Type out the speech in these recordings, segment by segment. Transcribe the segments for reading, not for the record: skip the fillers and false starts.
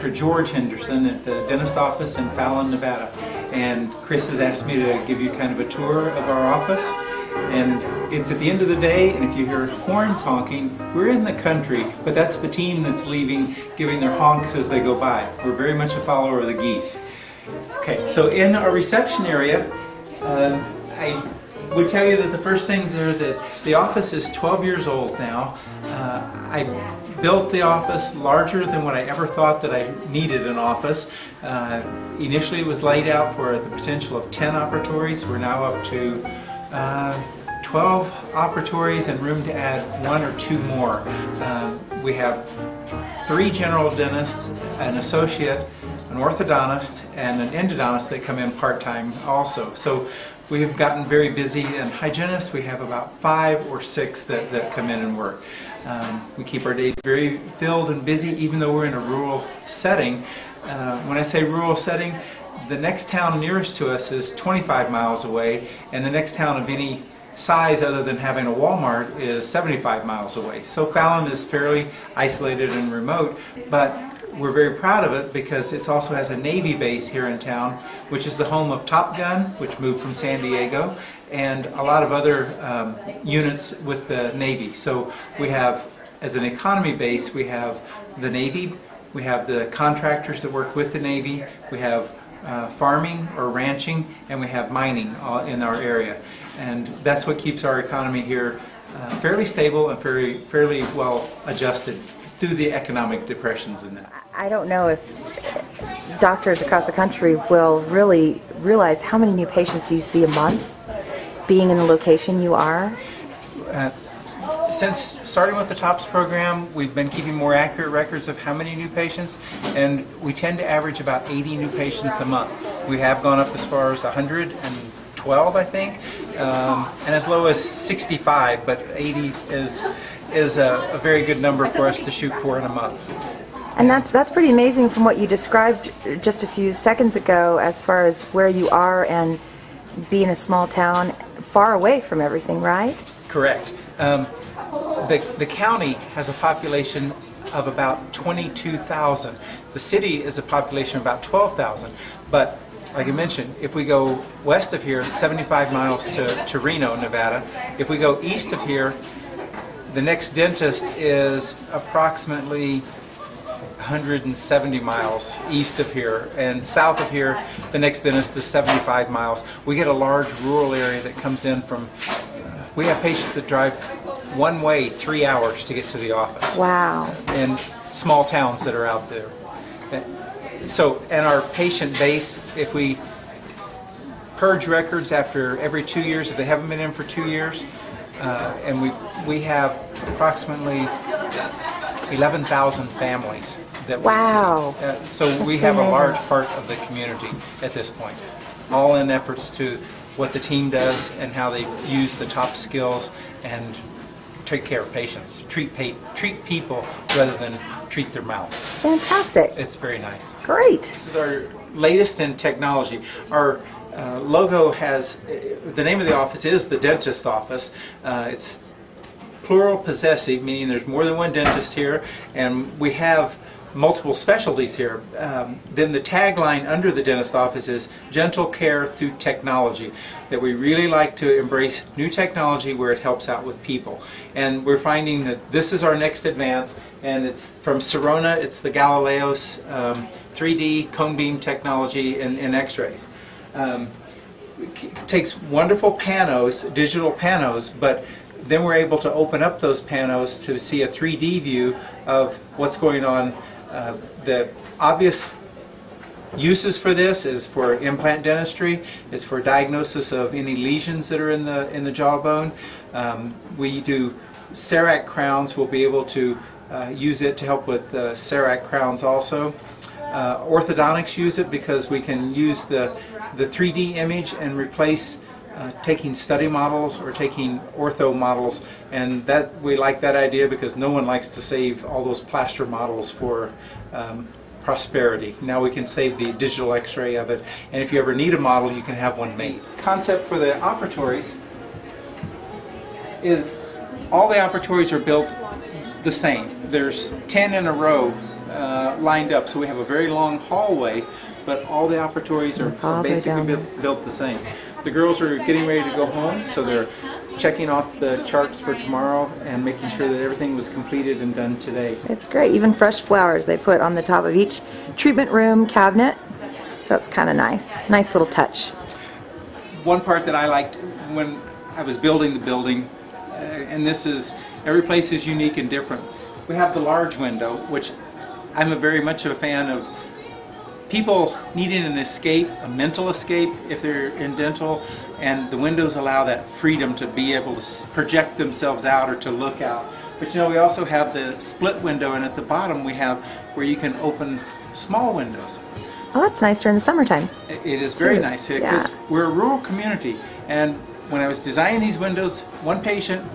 Dr. George Henderson at the dentist office in Fallon, Nevada. And Chris has asked me to give you kind of a tour of our office. And it's at the end of the day, and if you hear horns honking, we're in the country, but that's the team that's leaving, giving their honks as they go by. We're very much a follower of the geese. Okay, so in our reception area, I would tell you that the first things are that the office is 12 years old now. I built the office larger than what I ever thought that I needed an office. Initially it was laid out for the potential of 10 operatories. We're now up to 12 operatories and room to add 1 or 2 more. We have 3 general dentists, an associate, an orthodontist, and an endodontist that come in part-time also. So we've gotten very busy, and hygienists, we have about 5 or 6 that come in and work. We keep our days very filled and busy even though we're in a rural setting. When I say rural setting, the next town nearest to us is 25 miles away, and the next town of any size other than having a Walmart is 75 miles away. So Fallon is fairly isolated and remote, but we're very proud of it because it also has a Navy base here in town, which is the home of Top Gun, which moved from San Diego, and a lot of other units with the Navy. So we have, as an economy base, we have the Navy, we have the contractors that work with the Navy, we have farming or ranching, and we have mining in our area. And that's what keeps our economy here fairly stable and fairly well adjusted through the economic depressions in that. I don't know if doctors across the country will really realize how many new patients you see a month being in the location you are. Since starting with the TOPS program, we've been keeping more accurate records of how many new patients, and we tend to average about 80 new patients a month. We have gone up as far as 112, I think, and as low as 65, but 80 is a very good number for us to shoot for in a month. And that's pretty amazing from what you described just a few seconds ago as far as where you are and being a small town far away from everything, right? Correct. The county has a population of about 22,000. The city is a population of about 12,000. But like I mentioned, if we go west of here, it's 75 miles to Reno, Nevada. If we go east of here, the next dentist is approximately 170 miles east of here, and south of here the next dentist is 75 miles. We get a large rural area that comes in from, we have patients that drive one way 3 hours to get to the office. Wow. In small towns that are out there. So, and our patient base, if we purge records after every 2 years, if they haven't been in for 2 years, and we have approximately 11,000 families that we see. So That's we have amazing. a large part of the community at this point, all in efforts to what the team does and how they use the top skills and take care of patients, treat people rather than treat their mouth. Fantastic. It's very nice. Great. This is our latest in technology. Our logo has, the name of the office is the dentist office. It's plural possessive, meaning there's more than one dentist here, and we have multiple specialties here. Then the tagline under the dentist office is gentle care through technology, that we really like to embrace new technology where it helps out with people. And we're finding that this is our next advance, and it's from Sirona. It's the Galileo's 3D cone beam technology in x-rays. It takes wonderful panos, digital panos, but then we're able to open up those panos to see a 3D view of what's going on. The obvious uses for this is for implant dentistry, is for diagnosis of any lesions that are in the jawbone. We do CEREC crowns. We'll be able to use it to help with CEREC crowns also. Orthodontics use it because we can use the 3D image and replace taking study models or taking ortho models, and that we like that idea because no one likes to save all those plaster models for prosperity. Now we can save the digital x-ray of it, and if you ever need a model you can have one made. Concept for the operatories is all the operatories are built the same. There's 10 in a row lined up. So we have a very long hallway, but all the operatories are All the way basically down. built the same. The girls are getting ready to go home, so they're checking off the charts for tomorrow and making sure that everything was completed and done today. It's great. Even fresh flowers they put on the top of each treatment room cabinet. So it's kind of nice. Nice little touch. One part that I liked when I was building the building, and this is, every place is unique and different. We have the large window, which I'm very much a fan of. People needing an escape, a mental escape if they're in dental, and the windows allow that freedom to be able to project themselves out or to look out. But you know, we also have the split window, and at the bottom we have where you can open small windows. Oh, that's nice during the summertime. It is very Too. nice because we're a rural community, and when I was designing these windows, one patient,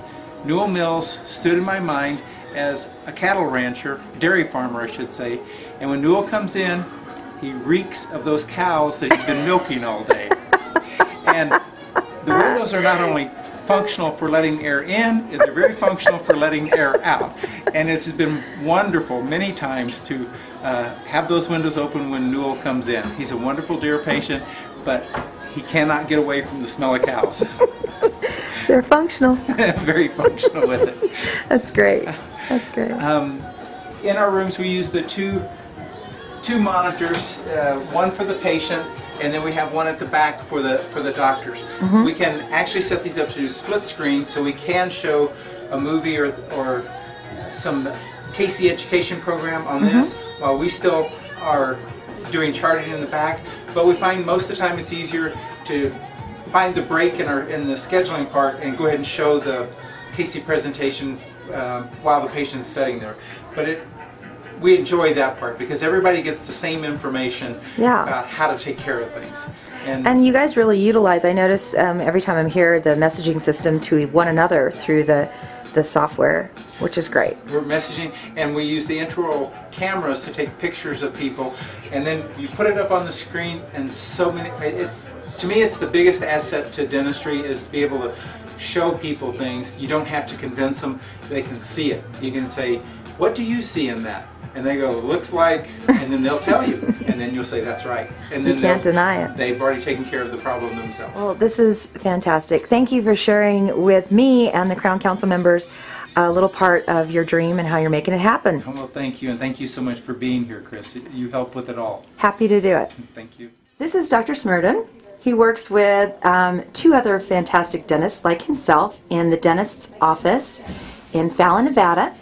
Newell Mills, stood in my mind as a cattle rancher, dairy farmer I should say, and when Newell comes in, he reeks of those cows that he's been milking all day. And the windows are not only functional for letting air in, they're very functional for letting air out. And it's been wonderful many times to have those windows open when Newell comes in. He's a wonderful deer patient, but he cannot get away from the smell of cows. They're functional. Very functional with it. That's great. That's great. In our rooms we use the two monitors, one for the patient, and then we have one at the back for the doctors. We can actually set these up to do split screen, so we can show a movie or some Casey education program on this while we still are doing charting in the back. But we find most of the time it's easier to find the break in the scheduling part and go ahead and show the Casey presentation while the patient's sitting there. But we enjoy that part because everybody gets the same information about how to take care of things. And you guys really utilize, I notice every time I'm here, the messaging system to one another through the software, which is great. We're messaging, and we use the intraoral cameras to take pictures of people, and then you put it up on the screen, and so many, to me it's the biggest asset to dentistry is to be able to show people things. You don't have to convince them, they can see it. You can say, what do you see in that? And they go, looks like, and then they'll tell you, and then you'll say, that's right. And then you can't deny it. They've already taken care of the problem themselves. Well, this is fantastic. Thank you for sharing with me and the Crown Council members a little part of your dream and how you're making it happen. Well, thank you, and thank you so much for being here, Chris. You help with it all. Happy to do it. Thank you. This is Dr. Smerdon. He works with two other fantastic dentists like himself in the dentist's office in Fallon, Nevada.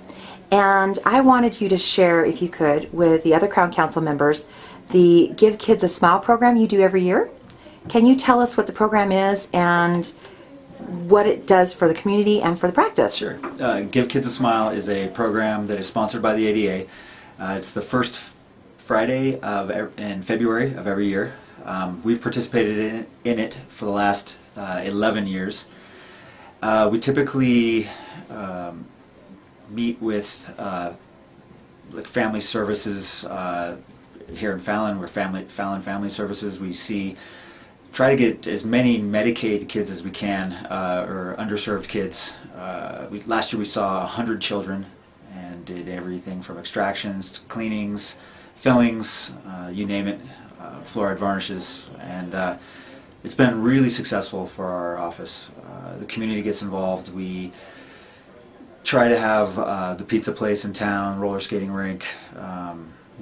And I wanted you to share, if you could, with the other Crown Council members, the Give Kids a Smile program you do every year. Can you tell us what the program is and what it does for the community and for the practice? Sure. Give Kids a Smile is a program that is sponsored by the ADA. It's the first Friday in February of every year. We've participated in it for the last 11 years. We typically meet with like family services here in Fallon. We're Fallon Family Services. We try to get as many Medicaid kids as we can, or underserved kids. Last year we saw 100 children and did everything from extractions to cleanings, fillings, you name it, fluoride varnishes, and it's been really successful for our office. The community gets involved. We try to have the pizza place in town, roller skating rink,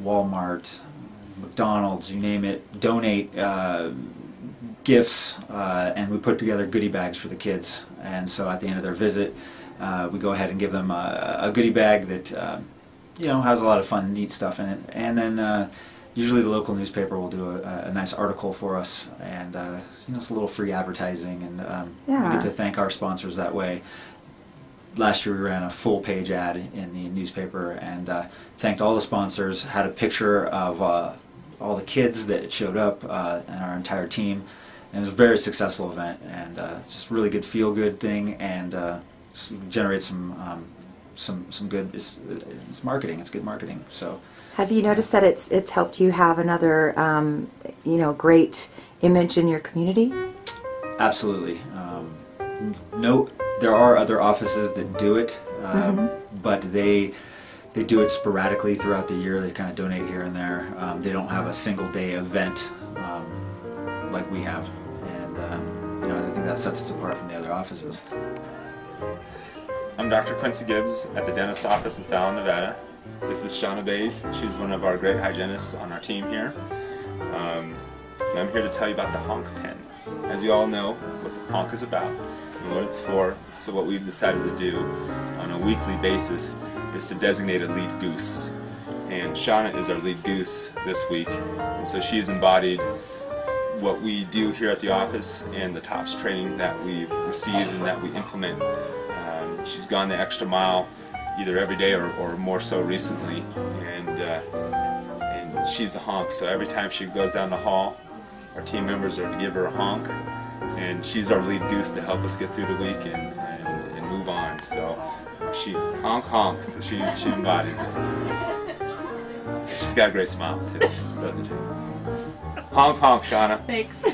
Walmart, McDonald's, you name it, donate gifts, and we put together goodie bags for the kids. And so at the end of their visit, we go ahead and give them a goodie bag that you know, has a lot of fun, neat stuff in it. And then usually the local newspaper will do a nice article for us, and you know, it's a little free advertising, and we get to thank our sponsors that way. Last year we ran a full-page ad in the newspaper and thanked all the sponsors, had a picture of all the kids that showed up and our entire team, and it was a very successful event, and just really good feel-good thing, and generate some good. It's marketing. It's good marketing. So. Have you noticed that it's helped you have another you know, great image in your community? Absolutely. No, there are other offices that do it, but they They do it sporadically throughout the year. They kind of donate here and there. They don't have a single day event like we have, and you know, I think that sets us apart from the other offices. I'm Dr. Quincy Gibbs at the dentist's office in Fallon, Nevada. This is Shauna Bays. She's one of our great hygienists on our team here. And I'm here to tell you about the honk pen. As you all know what the honk is about and what it's for, so what we've decided to do on a weekly basis is to designate a lead goose. And Shauna is our lead goose this week, and so she's embodied what we do here at the office and the TOPS training that we've received and that we implement. She's gone the extra mile either every day or more so recently, and she's the honk. So every time she goes down the hall, our team members are to give her a honk, and she's our lead goose to help us get through the week and move on. So she honk, so she embodies it. She's got a great smile too, doesn't she? Honk, Shauna. Thanks.